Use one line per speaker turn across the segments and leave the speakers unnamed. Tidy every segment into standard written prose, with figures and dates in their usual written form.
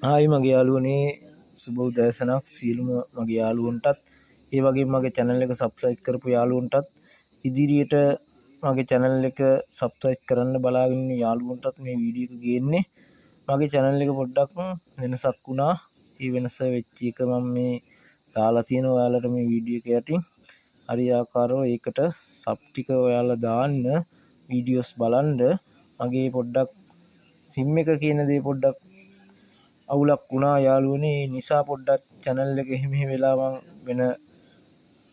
ආයි මගේ යාළුවනේ සුබ උදෑසනක් සියලුම මගේ යාළුවන්ටත් ඒ වගේම මගේ channel එක subscribe කරපු යාළුවන්ටත් ඉදිරියට මගේ channel එක subscribe කරන්න බලාගෙන ඉන්න යාළුවන්ටත් මේ වීඩියෝ එක ගේන්නේ මගේ channel එක පොඩ්ඩක් වෙනසක් වුණා ඒ වෙනස වෙච්ච එක මම මේ දාලා තියෙනවා ඔයාලට මේ වීඩියෝ එක යටින් හරියාකාරව ඒකට sub ටික ඔයාලා දාන්න වීඩියෝස් බලන්න මගේ පොඩ්ඩක් sim එක කියන දේ පොඩ්ඩක් අවුලක් වුණා යාළුවනේ ඒ නිසා පොඩ්ඩක් channel එක එහෙම වෙලා මං වෙන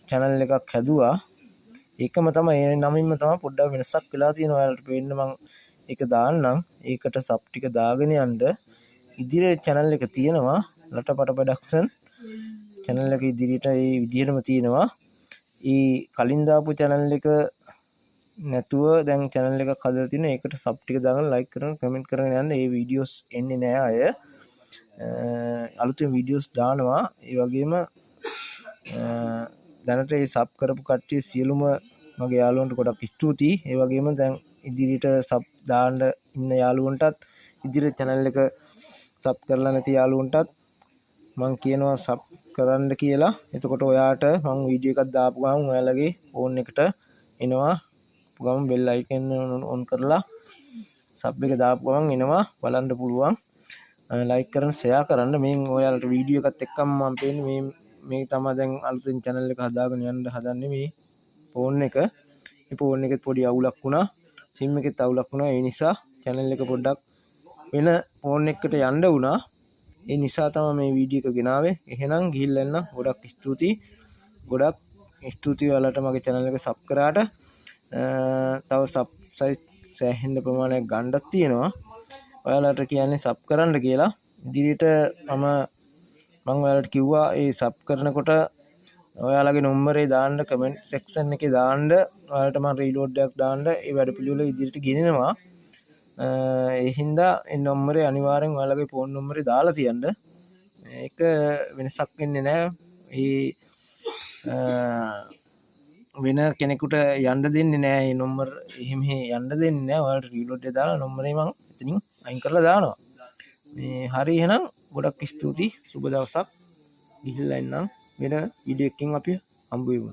channel එකක් හැදුවා ඒකම තමයි ඒ නමින්ම තමයි පොඩ්ඩක් වෙනසක් වෙලා තියෙනවා ඔයාලට පේන්න මං ඒක දාන්නම් ඒකට sub ටික දාගෙන යන්න ඉදිරියේ channel එක තියෙනවා ලටපට ප්‍රොඩක්ෂන් channel එක ඉදිරියට ඒ විදිහටම තියෙනවා ඒ කලින් දාපු channel එක නැතුව දැන් channel එකක් හදලා තිනවා ඒකට sub ටික දාගෙන like කරන comment කරගෙන යන්න ඒ videos එන්නේ නැහැ අය අලුතෙන් වීඩියෝස් දානවා ඒ වගේම දැනට ඒ සබ් කරපු කට්ටිය සියලුම මගේ යාළුවන්ට ගොඩක් ස්තුතියි ඒ වගේම දැන් ඉදිරියට සබ් දාන්න ඉන්න යාළුවන්ටත් ඉදිරියට channel එක සබ් කරලා නැති යාළුවන්ටත් මම කියනවා සබ් කරන්න කියලා එතකොට ඔයාට මම වීඩියෝ එකක් දාපු ගමන් ඔයාලගේ ෆෝන් එකට එනවා ගමන් බෙල් අයිකන් ඔන් කරලා සබ් එක දාපු ගමන් එනවා බලන්න පුළුවන් like කරන්න share කරන්න මේ ඔයාලට වීඩියෝ එකත් එක්කම මම පේන්නේ මේ තමයි දැන් අලුතෙන් channel එක හදාගෙන යන්න හදන්නේ මේ ෆෝන් එක මේ ෆෝන් එකෙත් පොඩි අවුලක් වුණා sim එකෙත් අවුලක් වුණා ඒ නිසා channel එක පොඩ්ඩක් වෙන ෆෝන් එකකට යන්න වුණා ඒ නිසා තමයි මේ වීඩියෝ එක ගෙනාවේ එහෙනම් ගිහිල්ලා එන්න ගොඩක් ස්තුතියි ඔයාලට මගේ channel එක sub කරාට තව sub size සෑහෙන ප්‍රමාණයක් ගන්නක් තියෙනවා ඔයාලට කියන්නේ sub කරන්න කියලා ඉදිරියට මම ඔයාලට කිව්වා ඒ sub කරනකොට ඔයාලගේ නම්බරේ දාන්න comment section එකේ දාන්න ඔයාලට මම reload එකක් දාන්න ඒ වැඩපිළිවෙල ඉදිරියට ගෙනෙනවා ඒ හින්දා ඒ නම්බරේ අනිවාර්යෙන් ඔයාලගේ ෆෝන් නම්බරේ දාලා තියන්න ඒක වෙනසක් වෙන්නේ නැහැ වෙන කෙනෙකුට යන්න දෙන්නේ නැහැ මේ නම්බර එහෙම යන්න දෙන්නේ නැහැ ඔයාලට reload එක දාලා නම්බරේ මම එතනින් අයින් කරලා දානවා මේ හරි එහෙනම් ගොඩක් ස්තුතියි සුබ දවසක් ගිහිල්ලා එන්නම් වෙන වීඩියෝ එකකින් අපි හම්බ වෙමු